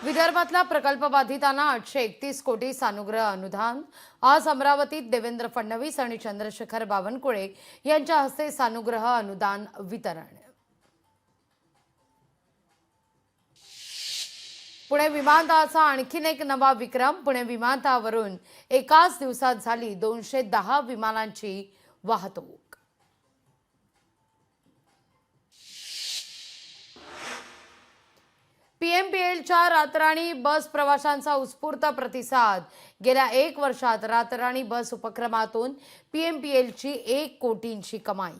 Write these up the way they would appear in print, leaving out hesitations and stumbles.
विदर्भातल्या प्रकल्पबाधितांना 831 कोटी सानुग्रह अनुदान। आज अमरावतीत देवेंद्र फडणवीस आणि चंद्रशेखर बावनकुळे यांच्या हस्ते सानुग्रह अनुदान वितरण। पुणे विमानतळाचा आणखीन एक नवा विक्रम। पुणे विमानतळावरून एकाच दिवसात झाली 210 विमानांची वाहतूक। पीएमपीएलच्या रातराणी बस प्रवाशांचा उत्स्फूर्त प्रतिसाद। गेल्या 1 वर्षात रातराणी बस उपक्रमातून पीएमपीएलची 1 कोटींची कमाई।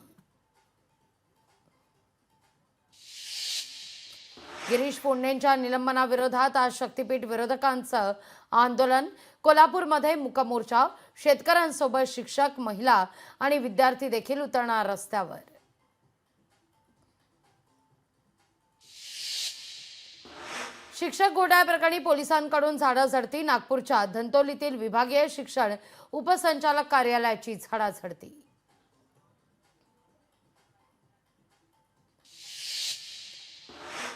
गिरीश पुणेंच्या निलंबनाविरोधात आज शक्तीपीठ विरोधकांचं आंदोलन। कोल्हापूरमध्ये मुकमोर्चा। शेतकऱ्यांसोबत शिक्षक, महिला आणि विद्यार्थी देखील उतरणार रस्त्यावर। शिक्षक घोटाळ्याप्रकरणी पोलिसांकडून झाडाझडती। नागपूरच्या धंतोलीतील विभागीय शिक्षण उपसंचालक कार्यालयाची झाडाझडती।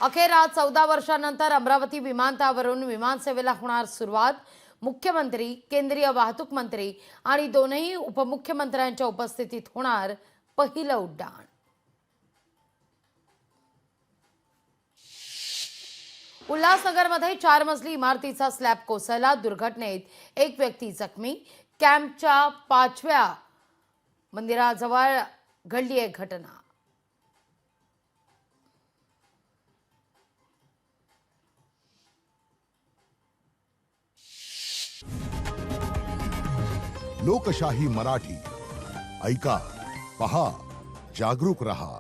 अखेर आज 14 वर्षांनंतर अमरावती विमानतळावरून विमानसेवेला होणार सुरुवात। मुख्यमंत्री, केंद्रीय वाहतूक मंत्री आणि दोनही उपमुख्यमंत्र्यांच्या उपस्थितीत होणार पहिलं उड्डाण। उल्हासनगरमध्ये 4 मजली इमारतीचा स्लॅब कोसळला। दुर्घटनेत एक व्यक्ती जखमी। कॅम्पच्या 5व्या मंदिराजवळ घडली एक घटना। लोकशाही मराठी ऐका, पहा, जागरूक रहा।